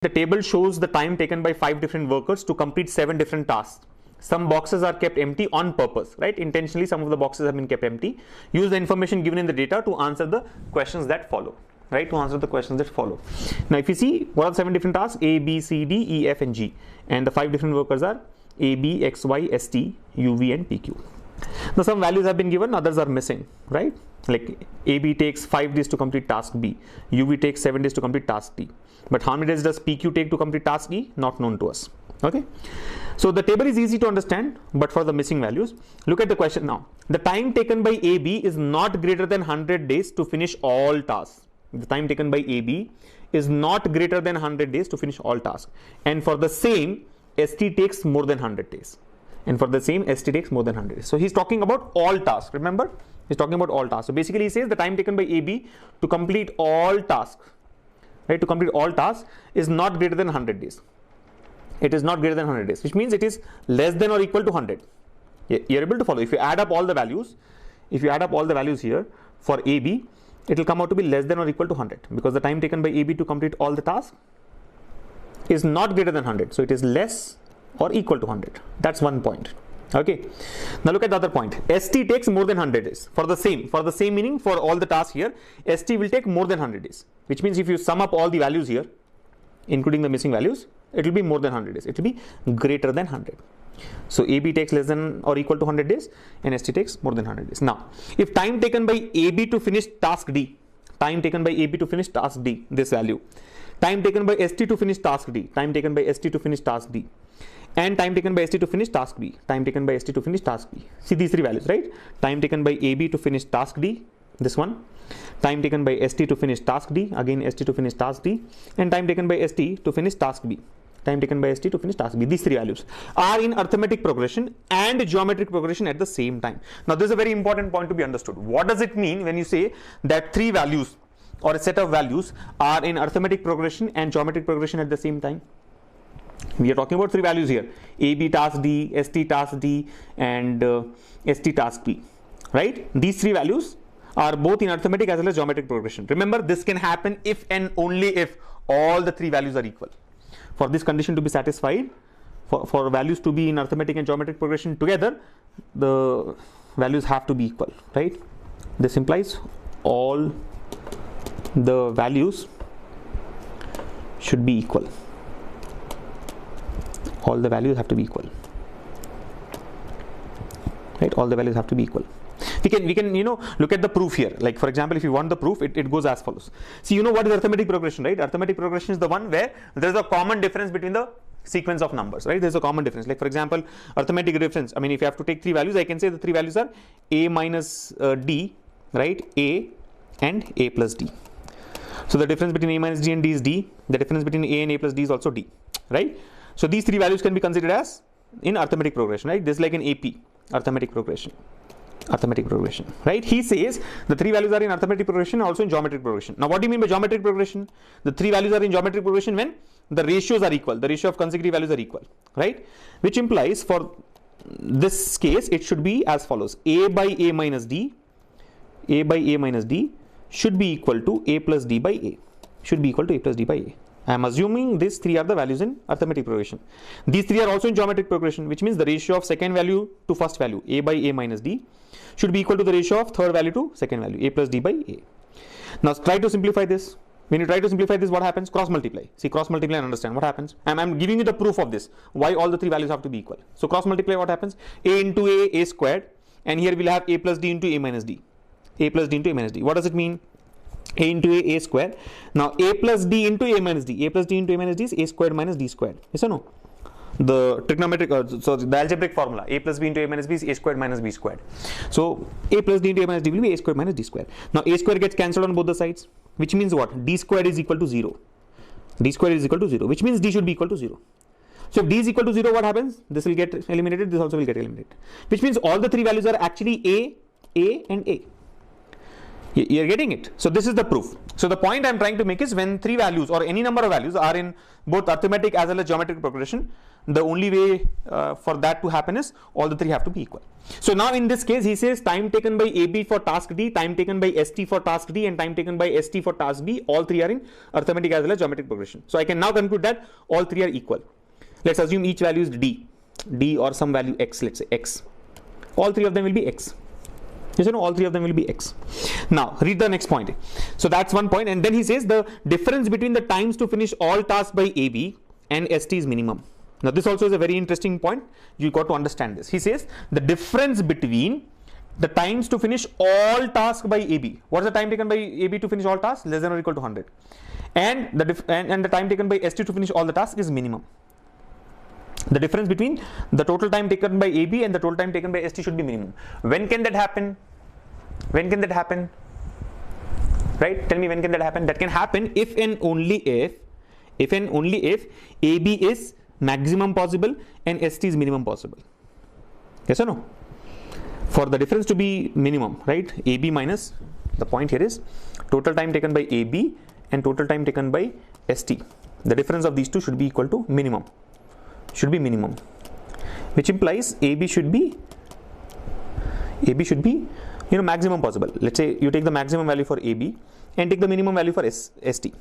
the table shows the time taken by 5 different workers to complete 7 different tasks. Some boxes are kept empty on purpose, right? Intentionally, some of the boxes have been kept empty. Use the information given in the data to answer the questions that follow, right? To answer the questions that follow. Now, if you see, what are the 7 different tasks? A, B, C, D, E, F, and G. And the 5 different workers are A, B, X, Y, S, T, U, V, and P, Q. Now, some values have been given, others are missing, right? Like A, B takes 5 days to complete task B. U, V takes 7 days to complete task D. But how many days does P, Q take to complete task E? Not known to us. Okay. So the table is easy to understand, but for the missing values, look at the question now. The time taken by AB is not greater than 100 days to finish all tasks. The time taken by AB is not greater than 100 days to finish all tasks. And for the same, ST takes more than 100 days. And for the same, ST takes more than 100 days. So he's talking about all tasks. Remember, he's talking about all tasks. So basically he says the time taken by AB to complete all tasks, right? To complete all tasks is not greater than 100 days. It is not greater than 100 days, which means it is less than or equal to 100. You're able to follow. If you add up all the values, here for AB, it will come out to be less than or equal to 100 because the time taken by AB to complete all the tasks is not greater than 100. So it is less or equal to 100. That's one point. Okay. Now look at the other point. ST takes more than 100 days for the same meaning for all the tasks here. ST will take more than 100 days, which means if you sum up all the values here, including the missing values, it will be more than 100 days. It will be greater than 100. So AB takes less than or equal to 100 days and ST takes more than 100 days. Now, if time taken by AB to finish task D, this value, time taken by ST to finish task D, time taken by ST to finish task D, and time taken by ST to finish task B, time taken by ST to finish task B. See these 3 values, right? Time taken by AB to finish task D, this one. Time taken by ST to finish task D, again ST to finish task D, and time taken by ST to finish task B. Time taken by ST to finish task B. These 3 values are in arithmetic progression and geometric progression at the same time. Now, this is a very important point to be understood. What does it mean when you say that 3 values or a set of values are in arithmetic progression and geometric progression at the same time? We are talking about 3 values here: AB task D, ST task D, and ST task B, right? These 3 values are both in arithmetic as well as geometric progression. Remember, this can happen if and only if all the 3 values are equal. For this condition to be satisfied, for values to be in arithmetic and geometric progression together, the values have to be equal, right? This implies all the values should be equal. All the values have to be equal, right? All the values have to be equal. We can look at the proof here. Like for example, if you want the proof, it goes as follows. See, what is arithmetic progression, right? Arithmetic progression is the one where there is a common difference between the sequence of numbers, right? There's a common difference. Like for example, arithmetic difference. I mean, if you have to take 3 values, I can say the 3 values are A minus D, right? A and A plus D. So the difference between A minus D and D is D. The difference between A and A plus D is also D, right? So these 3 values can be considered as in arithmetic progression, right? This is like an AP, arithmetic progression, right? He says the 3 values are in arithmetic progression, also in geometric progression. Now, what do you mean by geometric progression? The 3 values are in geometric progression when the ratios are equal, the ratio of consecutive values are equal, right? Which implies for this case, it should be as follows: A by A minus D should be equal to A plus D by A, should be equal to A plus D by A. I am assuming these 3 are the values in arithmetic progression. These 3 are also in geometric progression, which means the ratio of second value to first value, A by A minus D, should be equal to the ratio of third value to second value, A plus D by A. Now try to simplify this. When you try to simplify this, what happens? Cross multiply. See, cross multiply and understand what happens. I'm giving you the proof of this, why all the 3 values have to be equal. So cross multiply, what happens? A into A squared, and here we'll have A plus D into A minus D. A plus D into A minus D. What does it mean? A into A squared. Now A plus D into A minus D. A plus D into A minus D is A squared minus D squared. Yes or no? The trigonometric, so the algebraic formula, A plus B into A minus B is A squared minus B squared. So A plus D into A minus D will be A squared minus D squared. Now A squared gets cancelled on both the sides, which means what? D squared is equal to 0. D squared is equal to 0, which means D should be equal to 0. So if D is equal to 0, what happens? This will get eliminated, this also will get eliminated. Which means all the 3 values are actually A, and A. You're getting it. So this is the proof. So the point I'm trying to make is when three values or any number of values are in both arithmetic as well as geometric progression, the only way for that to happen is all the three have to be equal. So now in this case, he says time taken by AB for task D, time taken by ST for task D, and time taken by ST for task B, all three are in arithmetic as well as geometric progression. So I can now conclude that all three are equal. Let's assume each value is D or some value X, let's say X. All three of them will be X. Yes or no? All three of them will be X. Now read the next point. So that's one point, and then he says the difference between the times to finish all tasks by AB and ST is minimum. Now this also is a very interesting point. You got to understand this. He says the difference between the times to finish all tasks by AB. What is the time taken by AB to finish all tasks? Less than or equal to 100. And the time taken by ST to finish all the tasks is minimum. The difference between the total time taken by AB and the total time taken by ST should be minimum. When can that happen? When can that happen? Right? Tell me, when can that happen? That can happen if and only if AB is maximum possible and ST is minimum possible. Yes or no? For the difference to be minimum, right? AB minus, the point here is total time taken by AB and total time taken by ST. The difference of these two should be equal to minimum. Should be minimum, which implies AB should be maximum possible. Let's say you take the maximum value for AB and take the minimum value for ST.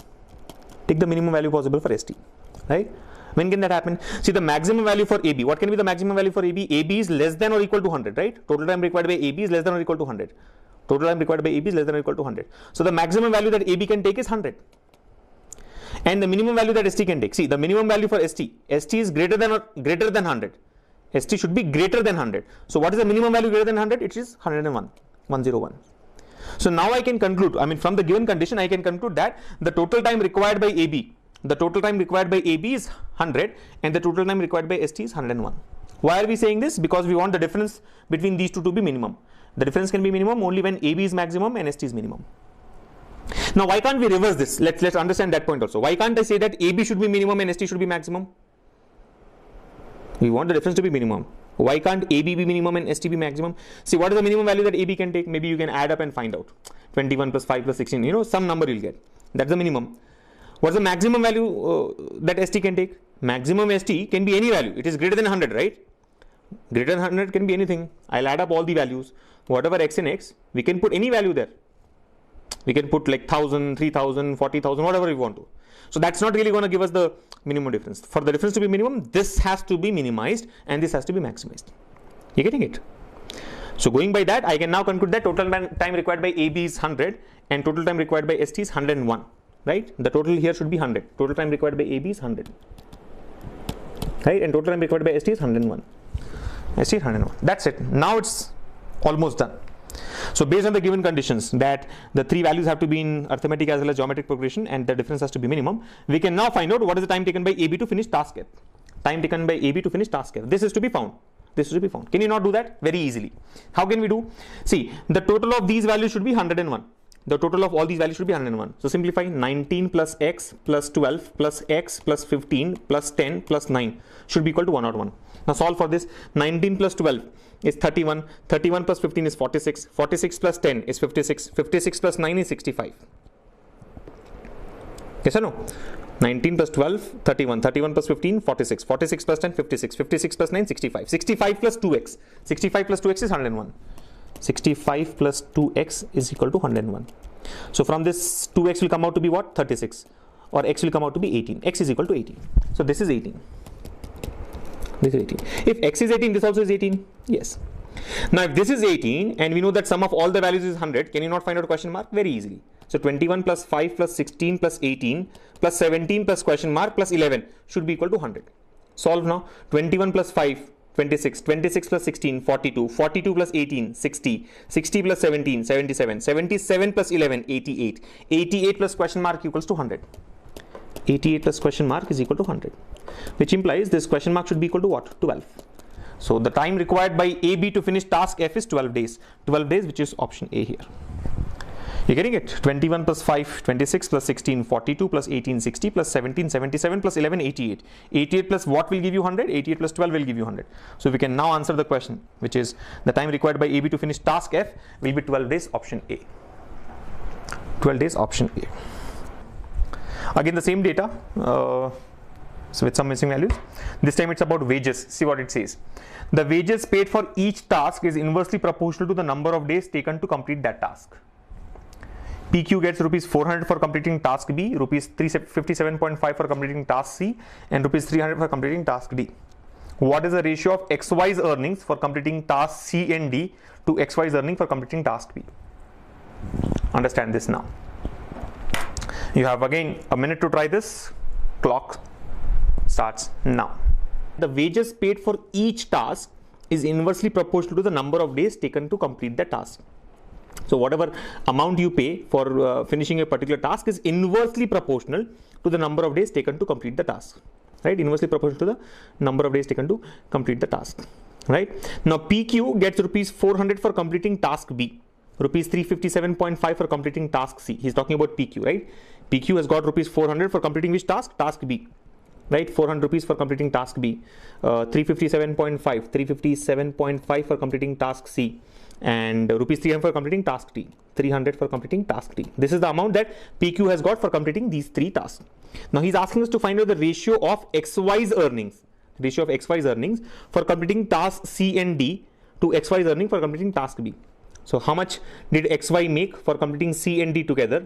Take the minimum value possible for ST, right? When can that happen? See, the maximum value for AB. What can be the maximum value for AB? AB is less than or equal to 100, right? Total time required by AB is less than or equal to 100. Total time required by AB is less than or equal to 100. So the maximum value that AB can take is 100. And the minimum value that ST can take. See, the minimum value for ST is greater than 100. ST should be greater than 100. So what is the minimum value greater than 100? It is 101. So now I can conclude, from the given condition, I can conclude that the total time required by AB, is 100 and the total time required by ST is 101. Why are we saying this? Because we want the difference between these two to be minimum. The difference can be minimum only when AB is maximum and ST is minimum. Now, why can't we reverse this? Let's understand that point also. Why can't I say that AB should be minimum and ST should be maximum? We want the difference to be minimum. Why can't AB be minimum and ST be maximum? See, what is the minimum value that AB can take? Maybe you can add up and find out. 21 plus 5 plus 16, some number you'll get. That's the minimum. What's the maximum value that ST can take? Maximum ST can be any value. It is greater than 100, right? Greater than 100 can be anything. I'll add up all the values. Whatever X and X, we can put any value there. We can put like 1000, 3000, 40,000, whatever we want to. So that's not really going to give us the minimum difference. For the difference to be minimum, this has to be minimized and this has to be maximized. You're getting it? So going by that, I can now conclude that total time required by AB is 100 and total time required by ST is 101. Right? The total here should be 100. Total time required by AB is 100. Right? And total time required by ST is 101. ST is 101. That's it. Now it's almost done. So based on the given conditions that the three values have to be in arithmetic as well as geometric progression and the difference has to be minimum, we can now find out what is the time taken by AB to finish task F. Time taken by AB to finish task F. This is to be found. Can you not do that? Very easily. How can we do? See, the total of these values should be 101. The total of all these values should be 101. So simplify 19 plus X plus 12 plus X plus 15 plus 10 plus 9 should be equal to 101. Now solve for this. 19 plus 12 is 31. 31 plus 15 is 46. 46 plus 10 is 56. 56 plus 9 is 65. Yes or no? 19 plus 12, 31. 31 plus 15, 46. 46 plus 10, 56. 56 plus 9, 65. 65 plus 2x. 65 plus 2x is 101. 65 plus 2x is equal to 101. So from this 2x will come out to be what? 36. Or x will come out to be 18. X is equal to 18. So this is 18. This is 18. If x is 18, this also is 18. Yes. Now if this is 18 and we know that sum of all the values is 100, can you not find out question mark? Very easily. So 21 plus 5 plus 16 plus 18 plus 17 plus question mark plus 11 should be equal to 100. Solve now. 21 plus 5, 26. 26 plus 16, 42. 42 plus 18, 60. 60 plus 17, 77. 77 plus 11, 88. 88 plus question mark equals to 100. 88 plus question mark is equal to 100. Which implies this question mark should be equal to what? 12. So the time required by AB to finish task F is 12 days. 12 days, which is option A here. You're getting it? 21 plus 5, 26 plus 16, 42 plus 18, 60 plus 17, 77 plus 11, 88. 88 plus what will give you 100? 88 plus 12 will give you 100. So we can now answer the question, which is the time required by AB to finish task F will be 12 days, option A. 12 days, option A. Again the same data, so with some missing values. This time it's about wages. See what it says. The wages paid for each task is inversely proportional to the number of days taken to complete that task. PQ gets rupees 400 for completing task B, rupees 357.5 for completing task C, and rupees 300 for completing task D. What is the ratio of XY's earnings for completing task C and D to XY's earning for completing task B? Understand this now. You have again a minute to try this. Clock starts now. The wages paid for each task is inversely proportional to the number of days taken to complete the task. So whatever amount you pay for finishing a particular task is inversely proportional to the number of days taken to complete the task, right? Inversely proportional to the number of days taken to complete the task, right? Now PQ gets rupees 400 for completing task B, rupees 357.5 for completing task C. He's talking about PQ, right? PQ has got rupees 400 for completing which task? Task B, right? 400 rupees for completing task B, 357.5 for completing task C, and rupees 300 for completing task D, 300 for completing task D. This is the amount that PQ has got for completing these three tasks. Now he's asking us to find out the ratio of XY's earnings, for completing task C and D to XY's earning for completing task B. So how much did XY make for completing C and D together,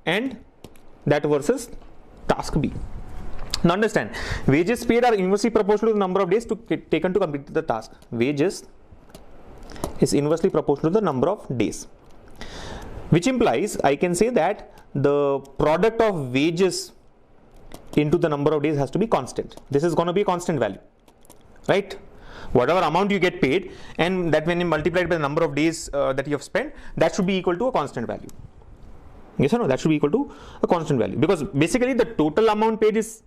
and that versus task B. Now understand, wages paid are inversely proportional to the number of days taken to complete the task. Wages is inversely proportional to the number of days, which implies I can say that the product of wages into the number of days has to be constant. This is going to be a constant value, right? Whatever amount you get paid, and that when you multiply it by the number of days that you have spent, that should be equal to a constant value. Yes or no? That should be equal to a constant value, because basically the total amount paid is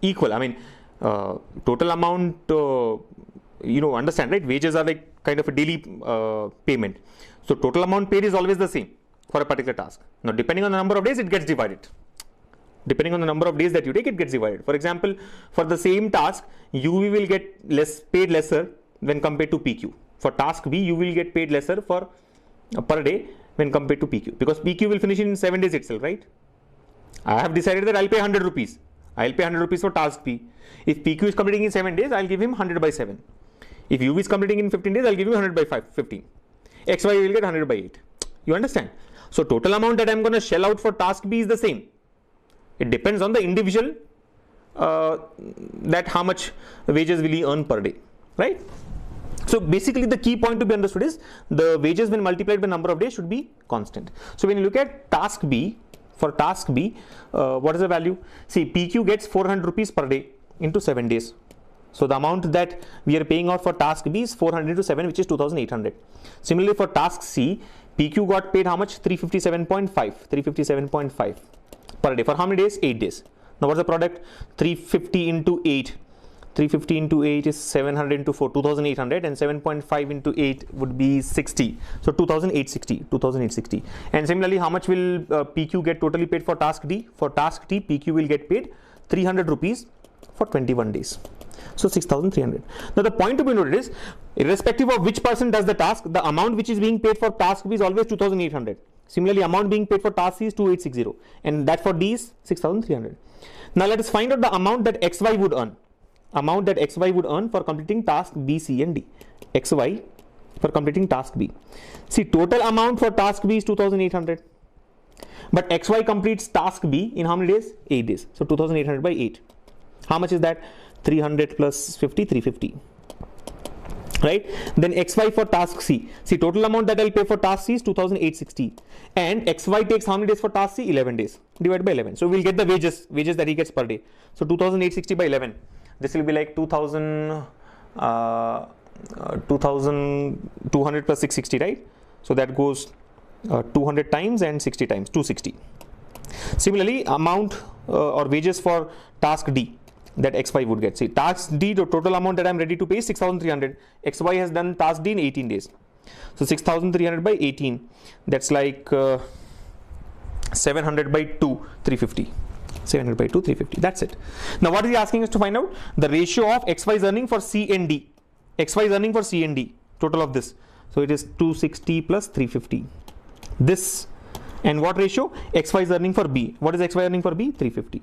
equal. I mean, total amount, understand, right? Wages are like kind of a daily payment. So total amount paid is always the same for a particular task. Now, depending on the number of days, it gets divided. Depending on the number of days that you take, it gets divided. For example, for the same task, UV will get paid lesser when compared to PQ. For task B, you will get paid lesser for per day when compared to PQ, because PQ will finish in 7 days itself, right? I have decided that I'll pay 100 rupees. I'll pay 100 rupees for task B. If PQ is completing in 7 days, I'll give him 100 by 7. If UV is completing in 15 days, I'll give you 100 by 15. XY will get 100 by 8. You understand? So total amount that I'm going to shell out for task B is the same. It depends on the individual that how much wages will he earn per day, right? So basically the key point to be understood is the wages when multiplied by number of days should be constant. So when you look at task B, for task B, what is the value? See, PQ gets 400 rupees per day into 7 days. So the amount that we are paying out for task B is 400 into 7, which is 2,800. Similarly for task C, PQ got paid how much? 357.5 per day. For how many days? 8 days. Now what's the product? 350 into 8. 350 into 8 is 700 into 4, 2,800, and 7.5 into 8 would be 60. So 2,860. And similarly, how much will PQ get totally paid for task D? For task D, PQ will get paid 300 rupees for 21 days. So 6,300. Now the point to be noted is, irrespective of which person does the task, the amount which is being paid for task B is always 2,800. Similarly, amount being paid for task C is 2,860, and that for D is 6,300. Now let us find out the amount that XY would earn. Amount that XY would earn for completing task B, C and D. XY for completing task B. See, total amount for task B is 2,800. But XY completes task B in how many days? 8 days. So 2,800 by 8. How much is that? 300 plus 50, 350. Right? Then XY for task C. See, total amount that I'll pay for task C is 2,860. And XY takes how many days for task C? 11 days. Divided by 11. So we'll get the wages that he gets per day. So 2,860 by 11. This will be like 2,200 plus 660, right? So that goes 200 times and 60 times, 260. Similarly, amount or wages for task D that XY would get. See, task D, the total amount that I'm ready to pay is 6,300. XY has done task D in 18 days. So 6,300 by 18, that's like 700 by 2, 350. 700 by 2, 350. That's it. Now what is he asking us to find out? The ratio of XY's earning for C and D. XY's earning for C and D. Total of this. So it is 260 plus 350. This And what ratio? XY is earning for B. What is XY earning for B? 350.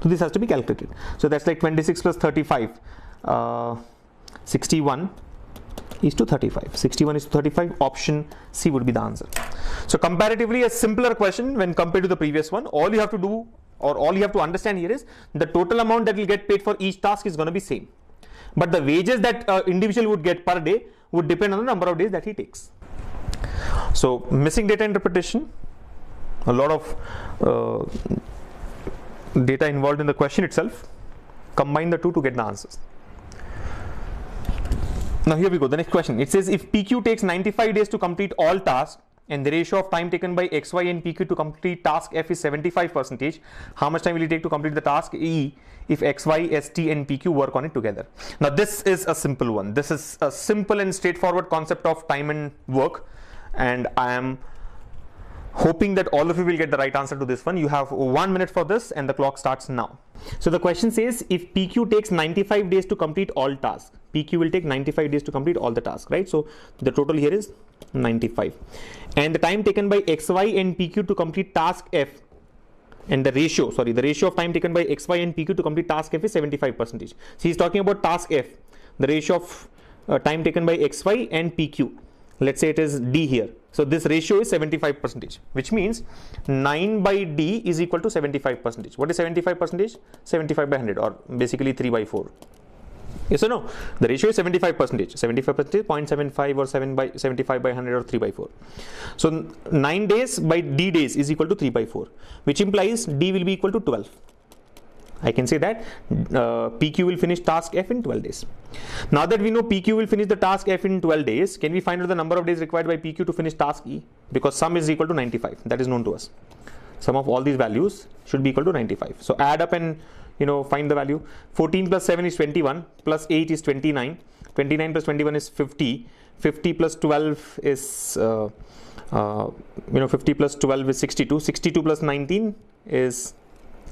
So this has to be calculated. So that's like 26 plus 35. 61 is to 35. 61 is to 35. Option C would be the answer. So comparatively a simpler question when compared to the previous one. All you have to do, or all you have to understand here, is the total amount that will get paid for each task is going to be same. But the wages that individual would get per day would depend on the number of days that he takes. So missing data interpretation, a lot of data involved in the question itself. Combine the two to get the answers. Now here we go, the next question. It says if PQ takes 95 days to complete all tasks and the ratio of time taken by XY and PQ to complete task F is 75%, how much time will it take to complete the task E if XY, ST and PQ work on it together? Now this is a simple one. This is a simple and straightforward concept of time and work, and I am hoping that all of you will get the right answer to this one. You have 1 minute for this and the clock starts now. So the question says if PQ takes 95 days to complete all tasks, PQ will take 95 days to complete all the tasks, right? So the total here is 95. And the time taken by XY and PQ to complete task F, and the ratio of time taken by XY and PQ to complete task F is 75%. So he's talking about task F, the ratio of time taken by XY and PQ. Let's say it is D here. So this ratio is 75%, which means 9 by D is equal to 75%. What is 75%? 75 by 100, or basically 3 by 4. Yes or no? The ratio is 75%. 75%, 0.75 or 75 by 100 or 3 by 4. So 9 days by D days is equal to 3 by 4, which implies D will be equal to 12. I can say that PQ will finish task F in 12 days. Now that we know PQ will finish the task F in 12 days, can we find out the number of days required by PQ to finish task E? Because sum is equal to 95. That is known to us. Sum of all these values should be equal to 95. So add up and find the value. 14 plus 7 is 21, plus 8 is 29. 29 plus 21 is 50. 50 plus 12 is 50 plus 12 is 62. 62 plus 19 is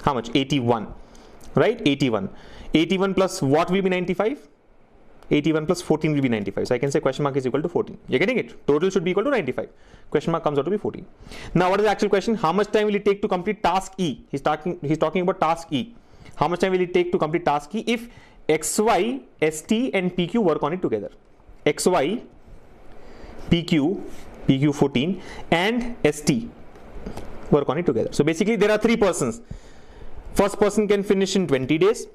how much? 81. Right? 81. 81 plus what will be 95? 81 plus 14 will be 95. So I can say question mark is equal to 14. You're getting it? Total should be equal to 95. Question mark comes out to be 14. Now what is the actual question? How much time will it take to complete task E? He's talking about task E. How much time will it take to complete task E if XY, ST and PQ work on it together? XY, PQ 14 and ST work on it together. So basically there are 3 persons. First person can finish in 20 days,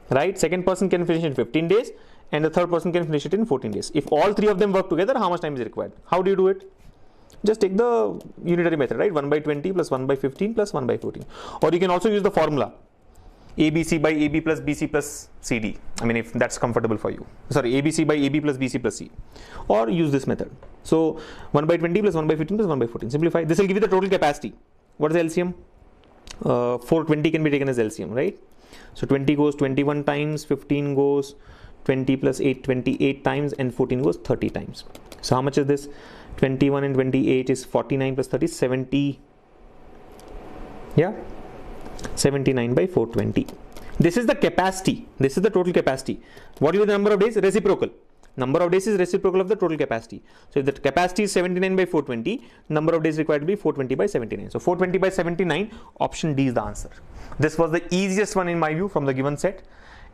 right? Second person can finish in 15 days, and the third person can finish it in 14 days. If all 3 of them work together, how much time is required? How do you do it? Just take the unitary method, right? 1 by 20 plus 1 by 15 plus 1 by 14. Or you can also use the formula ABC by AB plus BC plus CD. I mean, if that's comfortable for you. Sorry, ABC by AB plus BC plus C. Or use this method. So 1 by 20 plus 1 by 15 plus 1 by 14. Simplify. This will give you the total capacity. What is LCM? 420 can be taken as LCM, right? So 20 goes 21 times, 15 goes 20 plus 8, 28 times, and 14 goes 30 times. So how much is this? 21 and 28 is 49 plus 30, 70. Yeah, 79 by 420. This is the capacity. This is the total capacity. What will be the number of days? Reciprocal. Number of days is reciprocal of the total capacity. So if the capacity is 79 by 420, number of days required to be 420 by 79. So 420 by 79, option D is the answer. This was the easiest one in my view from the given set,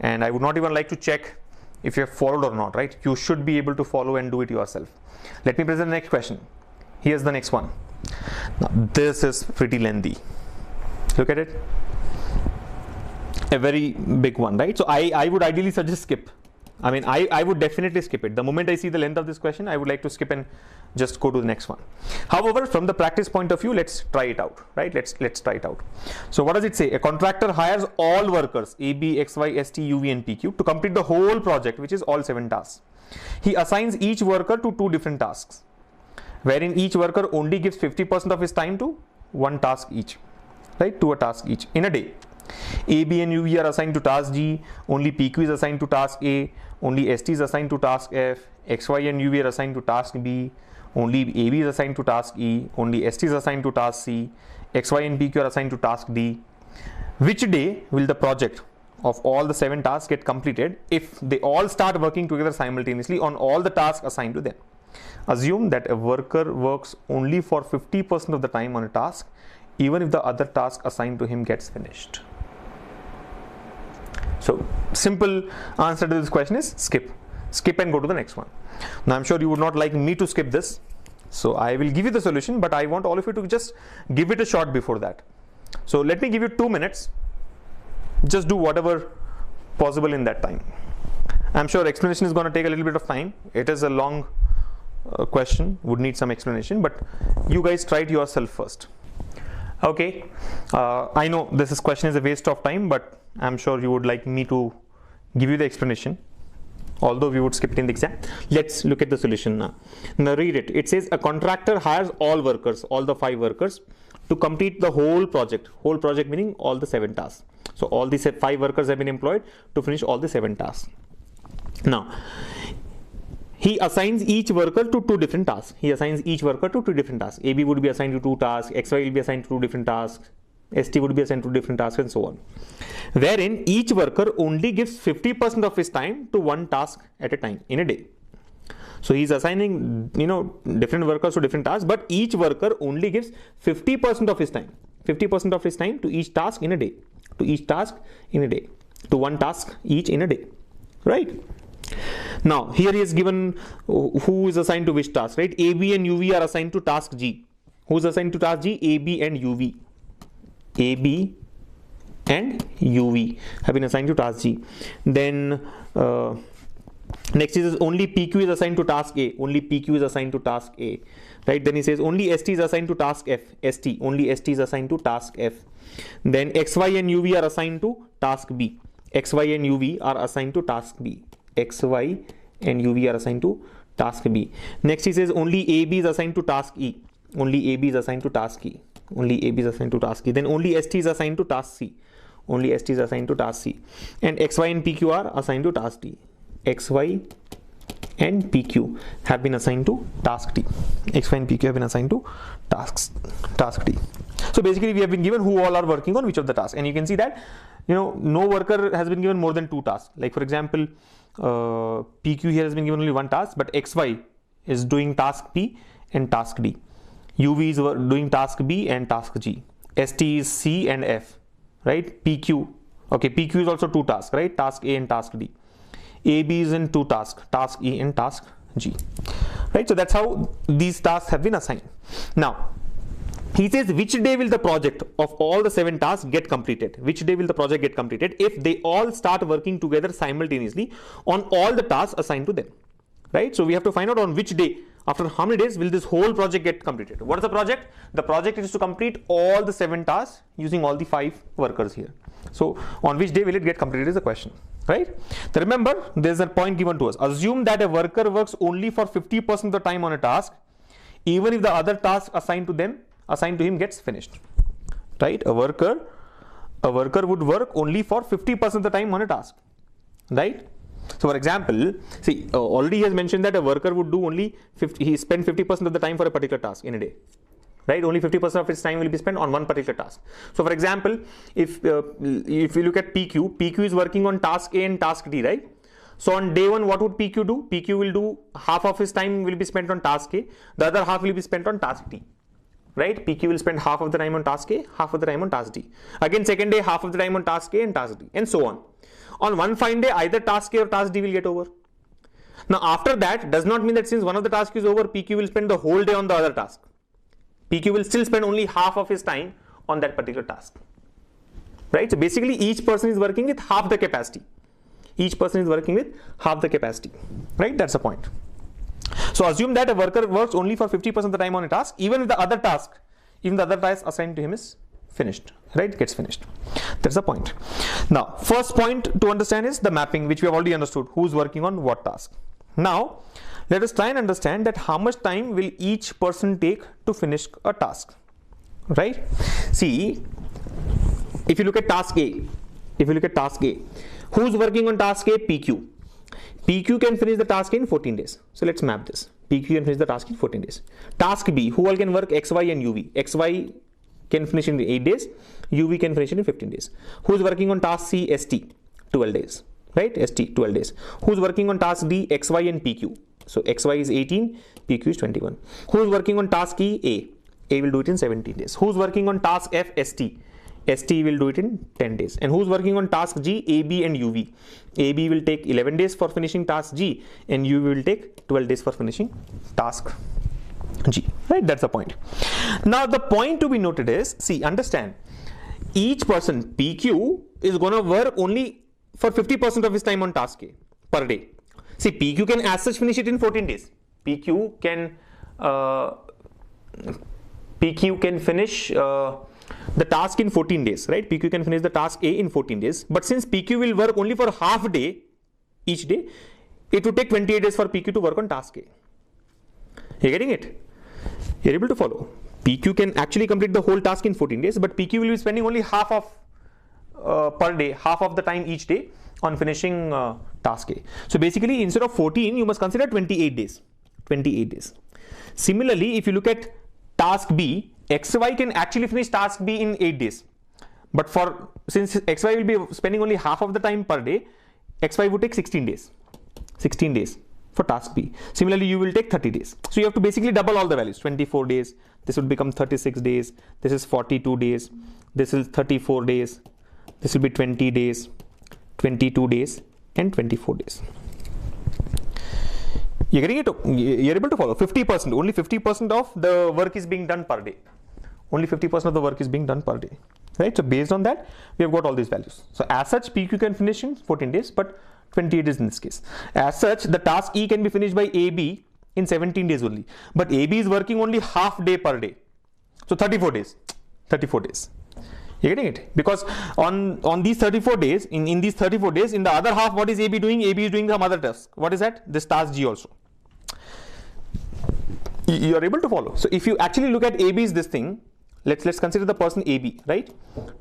and I would not even like to check if you have followed or not, right? You should be able to follow and do it yourself. Let me present the next question. Here's the next one. Now this is pretty lengthy. Look at it. A very big one, right? So I would ideally suggest skip. I mean, I would definitely skip it. The moment I see the length of this question, I would like to skip and just go to the next one. However, from the practice point of view, let's try it out, right? Let's try it out. So what does it say? A contractor hires all workers A, B, X, Y, S, T, U, V and PQ to complete the whole project, which is all 7 tasks. He assigns each worker to 2 different tasks, wherein each worker only gives 50% of his time to one task each, right? To a task each in a day. A, B and U, V are assigned to task G, only PQ is assigned to task A, only ST is assigned to task F, X, Y and U, V are assigned to task B, only AB is assigned to task E, only ST is assigned to task C, X, Y and PQ are assigned to task D. Which day will the project of all the 7 tasks get completed if they all start working together simultaneously on all the tasks assigned to them? Assume that a worker works only for 50% of the time on a task, even if the other task assigned to him gets finished. So simple answer to this question is skip. Skip and go to the next one. Now I'm sure you would not like me to skip this, so I will give you the solution, but I want all of you to just give it a shot before that. So let me give you 2 minutes. Just do whatever possible in that time. I'm sure explanation is going to take a little bit of time. It is a long question, would need some explanation, but you guys try it yourself first. Okay, I know this question is a waste of time, but I'm sure you would like me to give you the explanation, although we would skip it in the exam. Let's look at the solution now. Now read it. It says a contractor hires all workers, all the 5 workers, to complete the whole project. Whole project meaning all the 7 tasks. So all the 5 workers have been employed to finish all the 7 tasks. Now, he assigns each worker to 2 different tasks. He assigns each worker to 2 different tasks. AB would be assigned to 2 tasks, XY will be assigned to 2 different tasks, ST would be assigned to different tasks, and so on. Wherein each worker only gives 50% of his time to one task at a time in a day. So he's assigning, different workers to different tasks, but each worker only gives 50% of his time. 50% of his time to each task in a day. To each task in a day. To one task each in a day. Right? Now here he is given who is assigned to which task, right? AB and UV are assigned to task G. Who's assigned to task G? AB and UV. AB and UV have been assigned to task G. Then next is only PQ is assigned to task A. Only PQ is assigned to task A. Right? Then he says only ST is assigned to task F. ST. Only ST is assigned to task F. Then XY and UV are assigned to task B. XY and UV are assigned to task B. XY and UV are assigned to task B. Next he says only AB is assigned to task E. Only AB is assigned to task E. Only AB is assigned to task E. Then only ST is assigned to task C. Only ST is assigned to task C. And XY and PQ are assigned to task D. XY and PQ have been assigned to task D. XY and PQ have been assigned to task D. So basically we have been given who all are working on which of the tasks, and you can see that no worker has been given more than 2 tasks. Like for example, PQ here has been given only 1 task, but XY is doing task P and task D. UV is doing task B and task G. ST is C and F, right? PQ, okay, PQ is also 2 tasks, right? Task A and task D. AB is in 2 tasks, task E and task G, right? So that's how these tasks have been assigned. Now, he says which day will the project of all the 7 tasks get completed? Which day will the project get completed if they all start working together simultaneously on all the tasks assigned to them, right? So we have to find out on which day, after how many days will this whole project get completed. What is the project? The project is to complete all the 7 tasks using all the 5 workers here. So on which day will it get completed is the question, right? So remember, there's a point given to us. Assume that a worker works only for 50% of the time on a task, even if the other task assigned to him gets finished, right? A worker would work only for 50% of the time on a task, right? So for example, see, already he has mentioned that a worker would do only he spend 50% of the time for a particular task in a day, right? Only 50% of his time will be spent on one particular task. So for example, if you look at PQ is working on task A and task D, right? So on day 1, what would PQ do? PQ will do half of his time will be spent on task A, the other half will be spent on task D. Right? PQ will spend half of the time on task A, half of the time on task D. Again, second day, half of the time on task A and task D, and so on. On one fine day, either task A or task D will get over. Now, after that, does not mean that since one of the tasks is over, PQ will spend the whole day on the other task. PQ will still spend only half of his time on that particular task. Right? So basically, each person is working with half the capacity. Each person is working with half the capacity. Right? That's the point. So assume that a worker works only for 50% of the time on a task, even if the other task assigned to him is finished, right? Gets finished. That's the point. Now, first point to understand is the mapping, which we have already understood. Who's working on what task? Now, let us try and understand that how much time will each person take to finish a task, right? See, if you look at task A, who's working on task A? PQ. PQ can finish the task in 14 days. So let's map this. PQ can finish the task in 14 days. Task B, who all can work? XY and UV. XY can finish in 8 days. UV can finish in 15 days. Who's working on task C? ST. 12 days. Right? ST, 12 days. Who's working on task D? XY and PQ. So XY is 18, PQ is 21. Who is working on task E? A. A will do it in 17 days. Who's working on task F? ST. ST will do it in 10 days. And who's working on task G? AB and UV. AB will take 11 days for finishing task G, and UV will take 12 days for finishing task G. Right? That's the point. Now the point to be noted is, see, understand, each person, PQ, is going to work only for 50% of his time on task A per day. See, PQ can as such finish it in 14 days. PQ can finish the task in 14 days, right? PQ can finish the task A in 14 days. But since PQ will work only for half a day each day, it would take 28 days for PQ to work on task A. You're getting it? You're able to follow? PQ can actually complete the whole task in 14 days, but PQ will be spending only half of per day, half of the time each day on finishing task A. So basically, instead of 14, you must consider 28 days. 28 days. Similarly, if you look at task B, XY can actually finish task B in 8 days. But since XY will be spending only half of the time per day, XY would take 16 days. 16 days for task B. Similarly, you will take 30 days. So you have to basically double all the values. 24 days. This would become 36 days. This is 42 days. This is 34 days. This will be 20 days, 22 days, and 24 days. You're getting it? You're able to follow. 50%. Only 50% of the work is being done per day. Only 50% of the work is being done per day. Right? So based on that, we have got all these values. So as such, PQ can finish in 14 days, but 28 days in this case. As such, the task E can be finished by AB in 17 days only. But AB is working only half day per day. So 34 days. 34 days. You're getting it? Because on these 34 days, in these 34 days, in the other half, what is AB doing? AB is doing some other task. What is that? This task G also. You are able to follow. So if you actually look at AB's this thing, let's consider the person AB, right?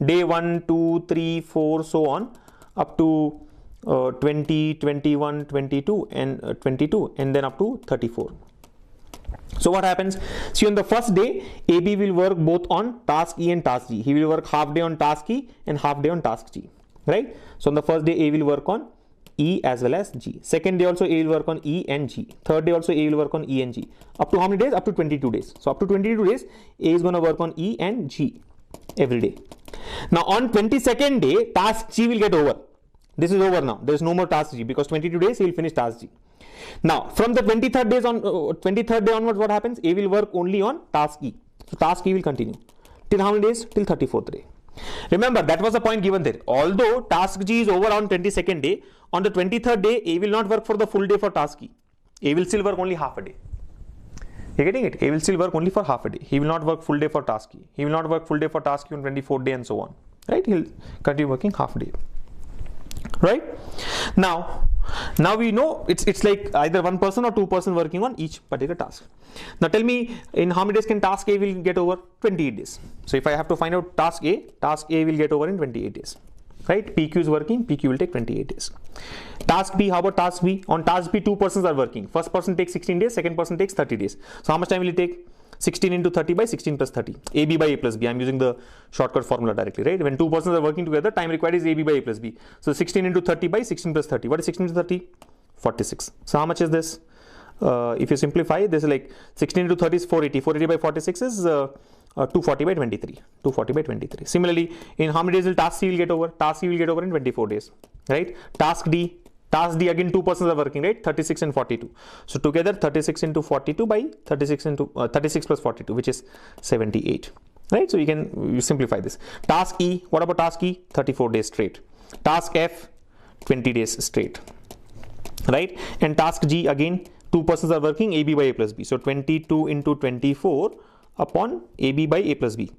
Day 1, 2, 3, 4, so on, up to 20, 21, 22, and 22, and then up to 34. So what happens? See, on the first day, AB will work both on task E and task G. He will work half day on task E and half day on task G, right? So on the first day, A will work on E as well as G. Second day also, A will work on E and G. Third day also, A will work on E and G. Up to how many days? Up to 22 days. So up to 22 days, A is going to work on E and G every day. Now on 22nd day, task G will get over. This is over now. There is no more task G because 22 days he will finish task G. Now from the 23rd day onwards, what happens? A will work only on task E. So task E will continue till how many days? Till 34th day. Remember, that was the point given there. Although task G is over on 22nd day, on the 23rd day, A will not work for the full day for task E. A will still work only half a day. You're getting it? A will still work only for half a day. He will not work full day for task E. He will not work full day for task E on 24th day and so on. Right? He'll continue working half a day. Right? Now we know it's like either one person or two person working on each particular task. Now tell me, in how many days can task A will get over? 28 days. So if I have to find out task A will get over in 28 days. Right? PQ is working, PQ will take 28 days. Task B, how about task B? On task B, two persons are working. First person takes 16 days, second person takes 30 days. So how much time will it take? 16 into 30 by 16 plus 30. AB by A plus B. I'm using the shortcut formula directly, right? When two persons are working together, time required is AB by A plus B. So 16 into 30 by 16 plus 30. What is 16 into 30? 46. So how much is this? If you simplify, this is like 16 into 30 is 480. 480 by 46 is 240 by 23. 240 by 23. Similarly, in how many days will task C will get over? Task C will get over in 24 days, right? Task D again, two persons are working, right? 36 and 42. So together 36 into 42 by 36 plus 42, which is 78, right? So you simplify this. Task E, what about task E? 34 days straight. Task F, 20 days straight, right? And task G, again, two persons are working, AB by A plus B. So 22 into 24 upon AB by A plus B,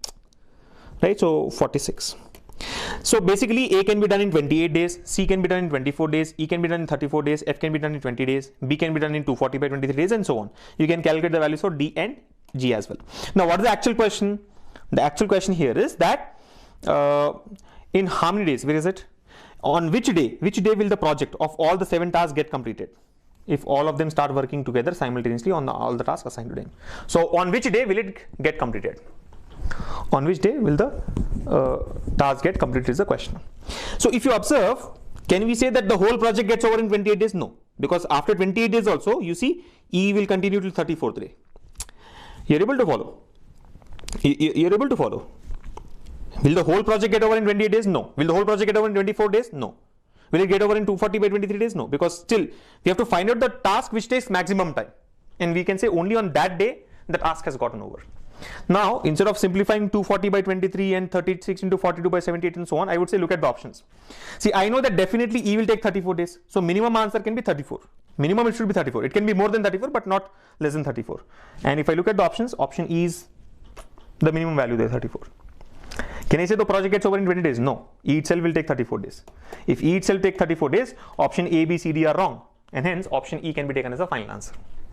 right? So 46. So basically, A can be done in 28 days, C can be done in 24 days, E can be done in 34 days, F can be done in 20 days, B can be done in 240 by 23 days, and so on. You can calculate the values for D and G as well. Now, what is the actual question? The actual question here is that in how many days? Where is it? On which day will the project of all the 7 tasks get completed? If all of them start working together simultaneously on all the tasks assigned to them. So on which day will it get completed? On which day will the task get completed is the question. So if you observe, can we say that the whole project gets over in 28 days? No, because after 28 days also, you see E will continue till 34th day. You're able to follow? You're able to follow? Will the whole project get over in 28 days? No. Will the whole project get over in 24 days? No. Will it get over in 240 by 23 days? No, because still we have to find out the task which takes maximum time, and we can say only on that day the task has gotten over. Now, instead of simplifying 240 by 23 and 36 into 42 by 78 and so on, I would say look at the options. See, I know that definitely E will take 34 days. So minimum answer can be 34. Minimum it should be 34. It can be more than 34, but not less than 34. And if I look at the options, option E is the minimum value there, 34. Can I say the project gets over in 20 days? No. E itself will take 34 days. If E itself takes 34 days, option A, B, C, D are wrong. And hence option E can be taken as a final answer.